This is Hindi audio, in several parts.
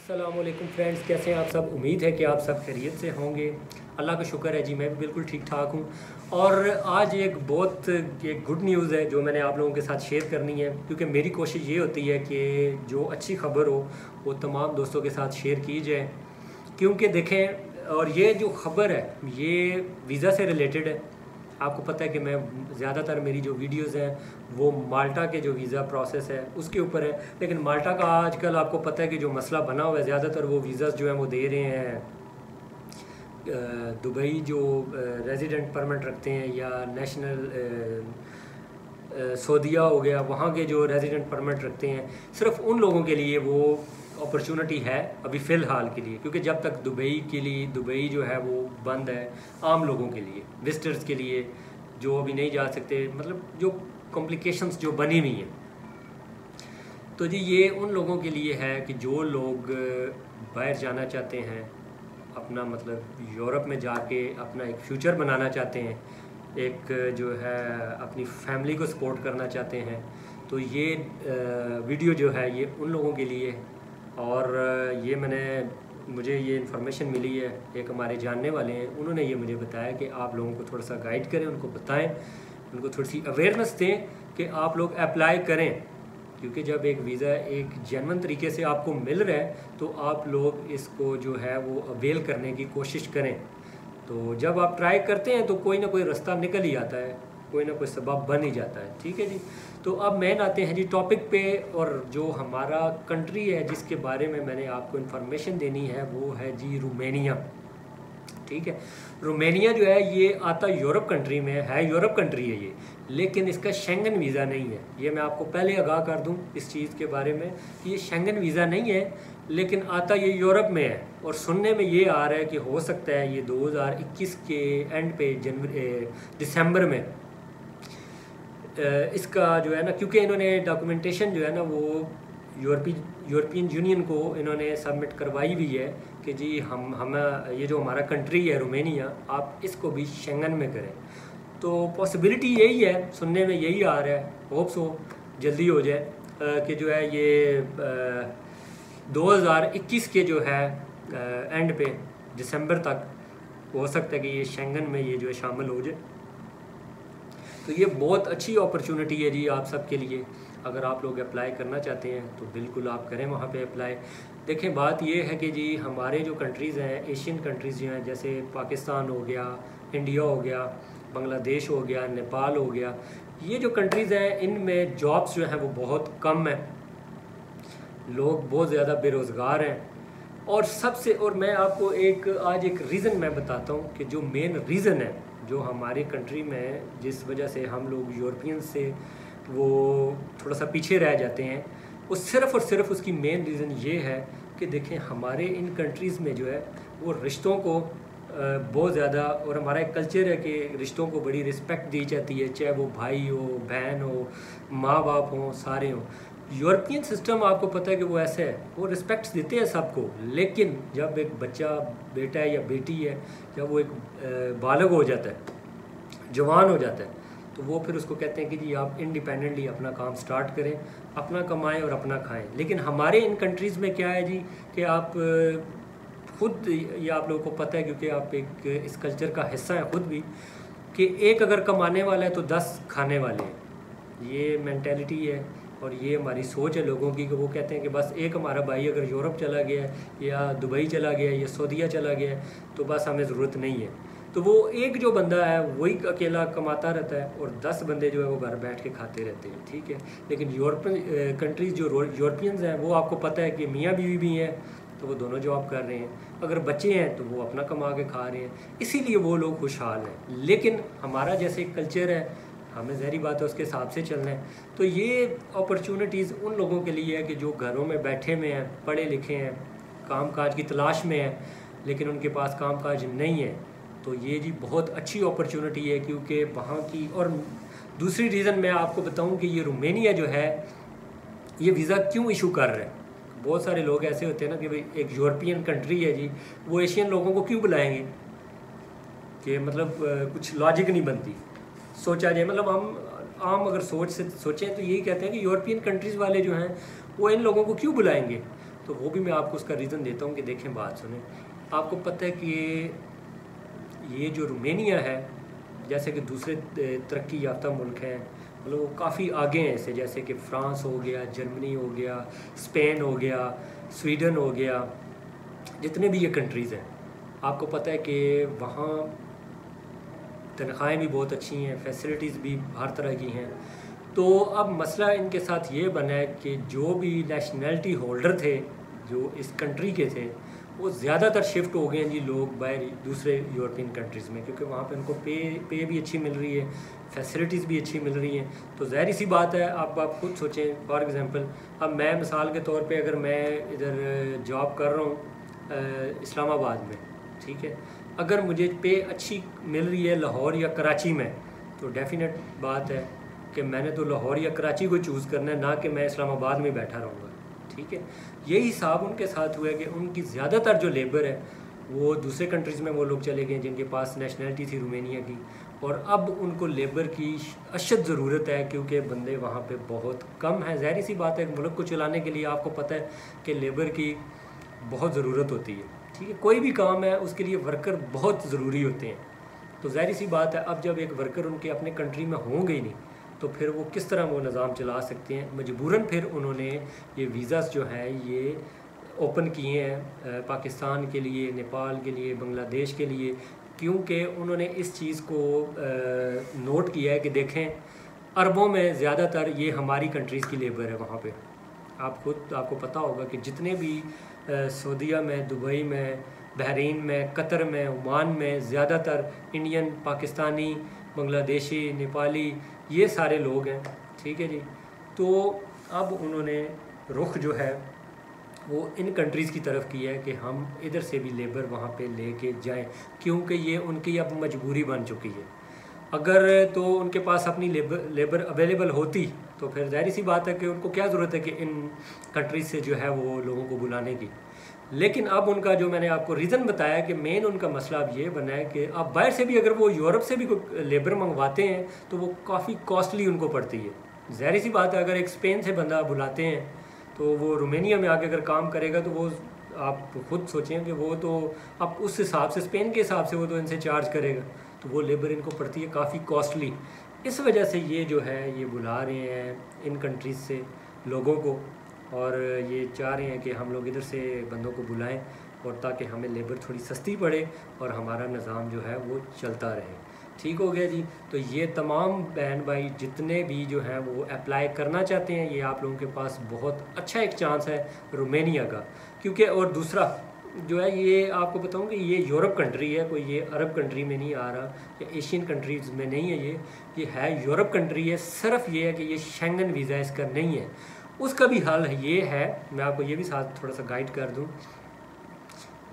अस्सलामुअलैकुम फ्रेंड्स, कैसे हैं आप सब। उम्मीद है कि आप सब खैरियत से होंगे। अल्लाह का शुक्र है जी, मैं भी बिल्कुल ठीक ठाक हूँ। और आज एक गुड न्यूज़ है जो मैंने आप लोगों के साथ शेयर करनी है, क्योंकि मेरी कोशिश ये होती है कि जो अच्छी खबर हो वो तमाम दोस्तों के साथ शेयर की जाए। क्योंकि देखें, और ये जो खबर है ये वीज़ा से रिलेटेड है। आपको पता है कि मैं ज़्यादातर मेरी जो वीडियोस हैं वो माल्टा के जो वीज़ा प्रोसेस है उसके ऊपर है। लेकिन माल्टा का आजकल आपको पता है कि जो मसला बना हुआ है, ज़्यादातर वो वीज़ास जो हैं वो दे रहे हैं दुबई जो रेजिडेंट परमिट रखते हैं, या नेशनल सऊदीया हो गया, वहाँ के जो रेजिडेंट परमिट रखते हैं। सिर्फ उन लोगों के लिए वो अपॉर्चुनिटी है अभी फ़िलहाल के लिए, क्योंकि जब तक दुबई जो है वो बंद है आम लोगों के लिए, विजिटर्स के लिए जो अभी नहीं जा सकते, मतलब जो कॉम्प्लिकेशंस जो बनी हुई हैं। तो जी ये उन लोगों के लिए है कि जो लोग बाहर जाना चाहते हैं, अपना मतलब यूरोप में जाके अपना एक फ्यूचर बनाना चाहते हैं, एक जो है अपनी फैमिली को सपोर्ट करना चाहते हैं। तो ये वीडियो जो है ये उन लोगों के लिए। और ये मुझे ये इन्फॉर्मेशन मिली है, एक हमारे जानने वाले हैं, उन्होंने ये मुझे बताया कि आप लोगों को थोड़ा सा गाइड करें, उनको बताएं, उनको थोड़ी सी अवेयरनेस दें कि आप लोग अप्लाई करें। क्योंकि जब एक वीज़ा एक जेन्युइन तरीके से आपको मिल रहा है तो आप लोग इसको जो है वो अवेल करने की कोशिश करें। तो जब आप ट्राई करते हैं तो कोई ना कोई रास्ता निकल ही आता है, कोई ना कोई सबब बन ही जाता है। ठीक है जी। तो अब मेन आते हैं जी टॉपिक पे, और जो हमारा कंट्री है जिसके बारे में मैंने आपको इन्फॉर्मेशन देनी है वो है जी रोमानिया। ठीक है, रोमानिया जो है ये आता यूरोप कंट्री में है, यूरोप कंट्री है ये, लेकिन इसका शेंगन वीज़ा नहीं है। ये मैं आपको पहले आगाह कर दूं इस चीज़ के बारे में कि ये शेंगन वीज़ा नहीं है, लेकिन आता ये यूरोप में है। और सुनने में ये आ रहा है कि हो सकता है ये 2021 के एंड पे दिसंबर में इसका जो है ना, क्योंकि इन्होंने डॉक्यूमेंटेशन जो है ना वो यूरोपियन यूनियन को इन्होंने सबमिट करवाई हुई है कि जी हम ये जो हमारा कंट्री है रोमानिया, आप इसको भी शेंगन में करें। तो पॉसिबिलिटी यही है, सुनने में यही आ रहा है, होप सो जल्दी हो जाए कि जो है ये 2021 के जो है एंड पे दिसंबर तक हो सकता है कि ये शेंगन में ये जो है शामिल हो जाए। तो ये बहुत अच्छी अपॉर्चुनिटी है जी आप सब के लिए। अगर आप लोग अप्लाई करना चाहते हैं तो बिल्कुल आप करें वहाँ पे अप्लाई। देखें, बात ये है कि जी हमारे जो कंट्रीज़ हैं, एशियन कंट्रीज़ जो हैं, जैसे पाकिस्तान हो गया, इंडिया हो गया, बांग्लादेश हो गया, नेपाल हो गया, ये जो कंट्रीज़ हैं इनमें जॉब्स जो हैं वो बहुत कम हैं, लोग बहुत ज़्यादा बेरोज़गार हैं। और मैं आपको आज एक रीज़न मैं बताता हूँ कि जो मेन रीज़न है जो हमारे कंट्री में जिस वजह से हम लोग यूरोपियन से वो थोड़ा सा पीछे रह जाते हैं, वो सिर्फ़ और सिर्फ उसकी मेन रीज़न ये है कि देखें हमारे इन कंट्रीज़ में जो है वो रिश्तों को बहुत ज़्यादा, और हमारा एक कल्चर है कि रिश्तों को बड़ी रिस्पेक्ट दी जाती है, चाहे वो भाई हो, बहन हो, माँ बाप हो, सारे हों। यूरोपियन सिस्टम आपको पता है कि वो ऐसे है, वो रिस्पेक्ट्स देते हैं सबको, लेकिन जब एक बच्चा, बेटा है या बेटी है, जब वो एक बालग हो जाता है, जवान हो जाता है, तो वो फिर उसको कहते हैं कि जी आप इंडिपेंडेंटली अपना काम स्टार्ट करें, अपना कमाएं और अपना खाएं। लेकिन हमारे इन कंट्रीज़ में क्या है जी कि आप खुद, ये आप लोगों को पता है क्योंकि आप एक इस कल्चर का हिस्सा है खुद भी, कि एक अगर कमाने वाला है तो 10 खाने वाले हैं। ये मेंटालिटी है और ये हमारी सोच है लोगों की कि वो कहते हैं कि बस एक हमारा भाई अगर यूरोप चला गया है या दुबई चला गया है या सऊदीया चला गया है तो बस हमें ज़रूरत नहीं है। तो वो एक जो बंदा है वही अकेला कमाता रहता है और 10 बंदे जो है वो घर बैठ के खाते रहते हैं। ठीक है, लेकिन यूरोपियन कंट्रीज़ जो यूरोपियंस हैं वो आपको पता है कि मियाँ बीवी भी हैं, तो वो दोनों जॉब कर रहे हैं, अगर बच्चे हैं तो वो अपना कमा के खा रहे हैं, इसीलिए वो लोग खुशहाल हैं। लेकिन हमारा जैसे कल्चर है, हमें ज़हरी बात है उसके हिसाब से चलना है। तो ये अपॉर्चुनिटीज़ उन लोगों के लिए है कि जो घरों में बैठे में हैं, पढ़े लिखे हैं, काम काज की तलाश में हैं, लेकिन उनके पास काम काज नहीं है। तो ये जी बहुत अच्छी अपॉर्चुनिटी है, क्योंकि वहाँ की। और दूसरी रीज़न मैं आपको बताऊँ कि ये रोमानिया जो है ये वीज़ा क्यों इशू कर रहा है। बहुत सारे लोग ऐसे होते हैं ना कि भाई एक यूरोपियन कंट्री है जी, वो एशियन लोगों को क्यों बुलाएंगे, कि मतलब कुछ लॉजिक नहीं बनती। सोचा जाए, मतलब हम आम अगर सोचें तो यही कहते हैं कि यूरोपियन कंट्रीज़ वाले जो हैं वो इन लोगों को क्यों बुलाएंगे। तो वो भी मैं आपको उसका रीज़न देता हूँ कि देखें, बात सुने। आपको पता है कि ये जो रोमेनिया है, जैसे कि दूसरे तरक्की याफ्ता मुल्क हैं, मतलब वो काफ़ी आगे हैं इससे, जैसे कि फ़्रांस हो गया, जर्मनी हो गया, स्पेन हो गया, स्वीडन हो गया, जितने भी ये कंट्रीज़ हैं, आपको पता है कि वहाँ तनख्वाहें भी बहुत अच्छी हैं, फैसिलिटीज़ भी हर तरह की हैं। तो अब मसला इनके साथ ये बना है कि जो भी नेशनैलिटी होल्डर थे जो इस कंट्री के थे, वो ज़्यादातर शिफ्ट हो गए हैं जी लोग बाहर दूसरे यूरोपियन कंट्रीज़ में, क्योंकि वहाँ पे उनको पे भी अच्छी मिल रही है, फैसिलिटीज़ भी अच्छी मिल रही हैं। तो ज़ाहिर सी बात है, आप खुद सोचें। फॉर एग्ज़ाम्पल, अब मैं मिसाल के तौर पे अगर मैं इधर जॉब कर रहा हूँ इस्लामाबाद में, ठीक है, अगर मुझे पे अच्छी मिल रही है लाहौर या कराची में, तो डेफिनेट बात है कि मैंने तो लाहौर या कराची को चूज़ करना है, ना कि मैं इस्लामाबाद में बैठा रहूँगा। ठीक है, यही हिसाब उनके साथ हुआ है कि उनकी ज़्यादातर जो लेबर है वो दूसरे कंट्रीज़ में वो लोग चले गए जिनके पास नेशनैलिटी थी रोमेनिया की, और अब उनको लेबर की अशद ज़रूरत है क्योंकि बंदे वहाँ पे बहुत कम हैं। ज़ाहिर सी बात है, मुल्क को चलाने के लिए आपको पता है कि लेबर की बहुत ज़रूरत होती है। ठीक है, कोई भी काम है उसके लिए वर्कर बहुत ज़रूरी होते हैं। तो ज़ाहिर सी बात है, अब जब एक वर्कर उनके अपने कंट्री में होंगे ही नहीं, तो फिर वो किस तरह वो निज़ाम चला सकते हैं। मजबूरन फिर उन्होंने ये वीज़ास जो हैं ये ओपन किए हैं पाकिस्तान के लिए, नेपाल के लिए, बांग्लादेश के लिए, क्योंकि उन्होंने इस चीज़ को नोट किया है कि देखें, अरबों में ज़्यादातर ये हमारी कंट्रीज़ की लेबर है वहाँ पे। आपको पता होगा कि जितने भी सऊदीया में, दुबई में, बहरीन में, कतर में, ओमान में ज़्यादातर इंडियन, पाकिस्तानी, बांग्लादेशी, नेपाली, ये सारे लोग हैं। ठीक है जी। तो अब उन्होंने रुख जो है वो इन कंट्रीज़ की तरफ किया है कि हम इधर से भी लेबर वहाँ पे लेके जाएं, क्योंकि ये उनकी अब मजबूरी बन चुकी है। अगर तो उनके पास अपनी लेबर अवेलेबल होती तो फिर ज़ाहिर सी बात है कि उनको क्या ज़रूरत है कि इन कंट्रीज़ से जो है वो लोगों को बुलाने की। लेकिन अब उनका जो मैंने आपको रीज़न बताया कि मेन उनका मसला अब ये बना है कि अब बाहर से भी अगर वो यूरोप से भी कोई लेबर मंगवाते हैं तो वो काफ़ी कॉस्टली उनको पड़ती है। ज़ाहिर सी बात है, अगर एक स्पेन से बंदा बुलाते हैं तो वो रोमेनिया में आके अगर काम करेगा तो वो आप खुद सोचें कि वो तो अब उस हिसाब से, स्पेन के हिसाब से वो तो इनसे चार्ज करेगा, तो वो लेबर इनको पड़ती है काफ़ी कॉस्टली। इस वजह से ये जो है ये बुला रहे हैं इन कंट्रीज़ से लोगों को, और ये चाह रहे हैं कि हम लोग इधर से बंदों को बुलाएं, और ताकि हमें लेबर थोड़ी सस्ती पड़े और हमारा निज़ाम जो है वो चलता रहे। ठीक हो गया जी। तो ये तमाम बहन भाई जितने भी जो हैं वो अप्लाई करना चाहते हैं, ये आप लोगों के पास बहुत अच्छा एक चांस है रोमेनिया का, क्योंकि और दूसरा जो है ये आपको बताऊं कि ये यूरोप कंट्री है, कोई ये अरब कंट्री में नहीं आ रहा या एशियन कंट्रीज़ में नहीं है, ये है यूरोप कंट्री है। सिर्फ ये है कि ये शेंगन वीज़ा इसका नहीं है। उसका भी हल ये है, मैं आपको ये भी साथ थोड़ा सा गाइड कर दूं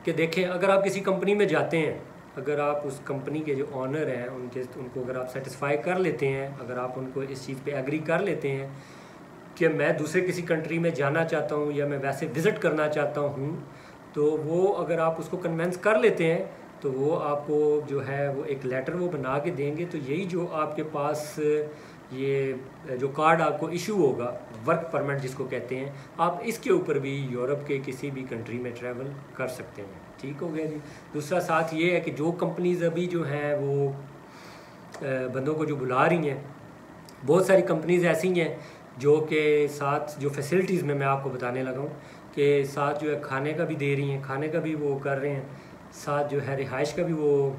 कि देखें, अगर आप किसी कंपनी में जाते हैं, अगर आप उस कंपनी के जो ऑनर हैं उनको अगर आप सेटिस्फाई कर लेते हैं, अगर आप उनको इस चीज़ पे एग्री कर लेते हैं कि मैं दूसरे किसी कंट्री में जाना चाहता हूँ या मैं वैसे विज़िट करना चाहता हूँ, तो वो अगर आप उसको कन्वेंस कर लेते हैं तो वो आपको जो है वो एक लेटर वो बना के देंगे। तो यही जो आपके पास ये जो कार्ड आपको इशू होगा, वर्क परमिट जिसको कहते हैं, आप इसके ऊपर भी यूरोप के किसी भी कंट्री में ट्रैवल कर सकते हैं। ठीक हो गया जी। दूसरा साथ ये है कि जो कंपनीज़ अभी जो हैं वो बंदों को जो बुला रही हैं, बहुत सारी कंपनीज़ ऐसी हैं जो के साथ जो फैसिलिटीज़ में मैं आपको बताने लगा हूँ कि साथ जो है खाने का भी दे रही हैं, खाने का भी वो कर रहे हैं, साथ जो है रिहाइश का भी वो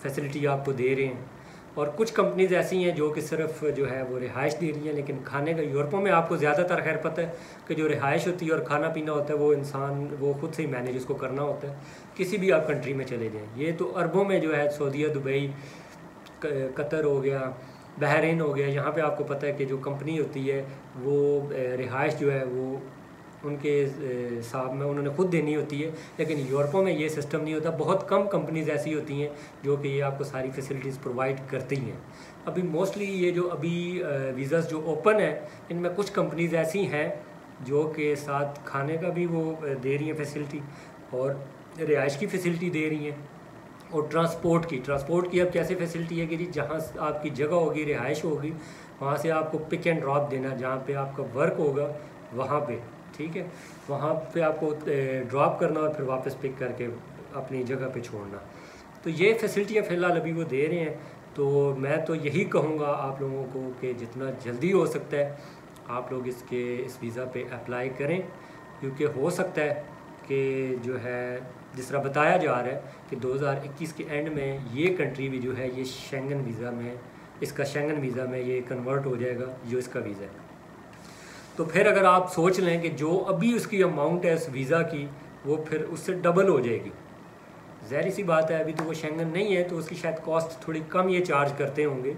फैसिलिटी आपको दे रहे हैं। और कुछ कंपनीज़ ऐसी हैं जो कि सिर्फ जो है वो रिहाइश दे रही हैं, लेकिन खाने का यूरोपों में आपको ज़्यादातर खैर पता है कि जो रिहाइश होती है और खाना पीना होता है वो इंसान वो खुद से ही मैनेज उसको करना होता है, किसी भी आप कंट्री में चले जाएँ। ये तो अरबों में जो है सऊदीया, दुबई, कतर हो गया, बहरीन हो गया, यहाँ पे आपको पता है कि जो कंपनी होती है वो रिहाइश जो है वो उनके हिसाब में उन्होंने खुद देनी होती है। लेकिन यूरोपों में ये सिस्टम नहीं होता। बहुत कम कंपनीज़ ऐसी होती हैं जो कि ये आपको सारी फैसिलिटीज़ प्रोवाइड करती हैं। अभी मोस्टली ये जो अभी वीज़ास जो ओपन है, इनमें कुछ कंपनीज़ ऐसी हैं जो कि साथ खाने का भी वो दे रही हैं फैसिलिटी और रिहाइश की फ़ैसिलिटी दे रही हैं, और ट्रांसपोर्ट की अब कैसे फैसिलिटी है कि जी जहाँ आपकी जगह होगी, रिहाइश होगी, वहाँ से आपको पिक एंड ड्रॉप देना, जहाँ पे आपका वर्क होगा वहाँ पे ठीक है, वहाँ पे आपको ड्रॉप करना और फिर वापस पिक करके अपनी जगह पे छोड़ना। तो ये फैसिलिटियाँ फ़िलहाल अभी वो दे रहे हैं। तो मैं तो यही कहूँगा आप लोगों को कि जितना जल्दी हो सकता है आप लोग इस वीज़ा पे अप्लाई करें, क्योंकि हो सकता है कि जो है जिस तरह बताया जा रहा है कि 2021 के एंड में ये कंट्री भी जो है ये शेंगन वीज़ा में, इसका शेंगन वीज़ा में ये कन्वर्ट हो जाएगा जो इसका वीज़ा है। तो फिर अगर आप सोच लें कि जो अभी उसकी अमाउंट है इस वीज़ा की वो फिर उससे डबल हो जाएगी। ज़ाहिर सी बात है अभी तो वो शेंगन नहीं है तो उसकी शायद कॉस्ट थोड़ी कम ये चार्ज करते होंगे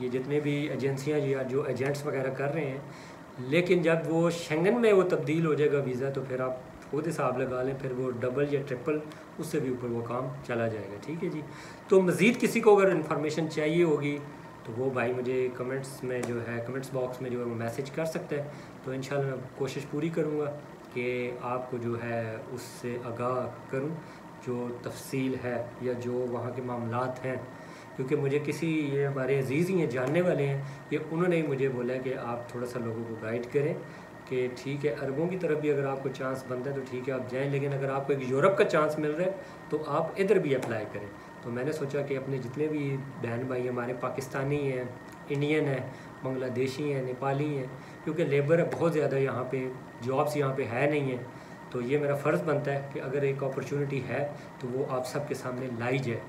ये जितने भी एजेंसियाँ या जो एजेंट्स वगैरह कर रहे हैं, लेकिन जब वो शेंगन में वो तब्दील हो जाएगा वीज़ा तो फिर आप खुद हिसाब लगा लें, फिर वो डबल या ट्रिपल उससे भी ऊपर वो काम चला जाएगा। ठीक है जी। तो मज़ीद किसी को अगर इन्फॉर्मेशन चाहिए होगी तो वो भाई मुझे कमेंट्स में जो है कमेंट्स बॉक्स में जो है वो मैसेज कर सकते हैं। तो इंशाल्लाह मैं कोशिश पूरी करूँगा कि आपको जो है उससे आगाह करूँ जो तफसील है या जो वहाँ के मामलात हैं, क्योंकि मुझे किसी ये हमारे अजीज़ ही हैं जानने वाले हैं कि उन्होंने ही मुझे बोला कि आप थोड़ा सा लोगों को गाइड करें कि ठीक है अरबों की तरफ भी अगर आपको चांस बनता है तो ठीक है आप जाएं, लेकिन अगर आपको एक यूरोप का चांस मिल रहा है तो आप इधर भी अप्लाई करें। तो मैंने सोचा कि अपने जितने भी बहन भाई हमारे पाकिस्तानी हैं, इंडियन हैं, बांग्लादेशी हैं, नेपाली हैं, क्योंकि लेबर है बहुत ज़्यादा यहाँ पे, जॉब्स यहाँ पे है नहीं है, तो ये मेरा फ़र्ज़ बनता है कि अगर एक अपॉर्चुनिटी है तो वो आप सबके सामने लाई जाए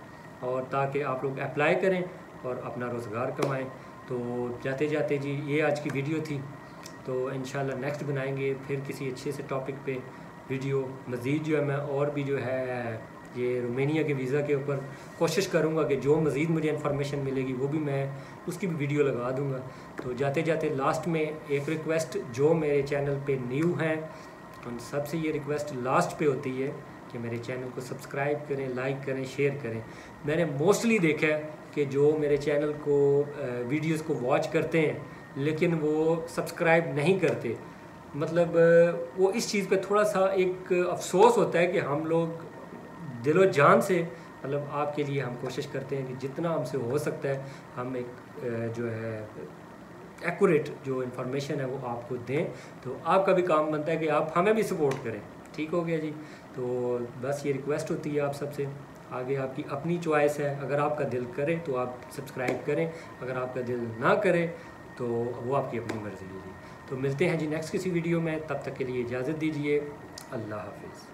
और ताकि आप लोग अप्लाई करें और अपना रोज़गार कमाएं। तो जाते जाते जी ये आज की वीडियो थी, तो इंशाल्लाह नेक्स्ट बनाएंगे फिर किसी अच्छे से टॉपिक पे वीडियो। मज़ीद जो है मैं और भी जो है ये रोमानिया के वीज़ा के ऊपर कोशिश करूँगा कि जो मज़ीद मुझे इन्फॉर्मेशन मिलेगी वो भी मैं उसकी भी वीडियो लगा दूँगा। तो जाते जाते लास्ट में एक रिक्वेस्ट, जो मेरे चैनल पे न्यू हैं उन सबसे ये रिक्वेस्ट लास्ट पे होती है कि मेरे चैनल को सब्सक्राइब करें, लाइक करें, शेयर करें। मैंने मोस्टली देखा है कि जो मेरे चैनल को वीडियोस को वॉच करते हैं लेकिन वो सब्सक्राइब नहीं करते, मतलब वो इस चीज़ पे थोड़ा सा एक अफसोस होता है कि हम लोग दिलो जान से मतलब आपके लिए हम कोशिश करते हैं कि जितना हमसे हो सकता है हम एक जो है एक्यूरेट जो इन्फॉर्मेशन है वो आपको दें। तो आपका भी काम बनता है कि आप हमें भी सपोर्ट करें। ठीक हो गया जी। तो बस ये रिक्वेस्ट होती है आप सबसे, आगे आपकी अपनी चॉइस है। अगर आपका दिल करे तो आप सब्सक्राइब करें, अगर आपका दिल ना करे तो वो आपकी अपनी मर्ज़ी है जी। तो मिलते हैं जी नेक्स्ट किसी वीडियो में, तब तक के लिए इजाज़त दीजिए। अल्लाह हाफिज़।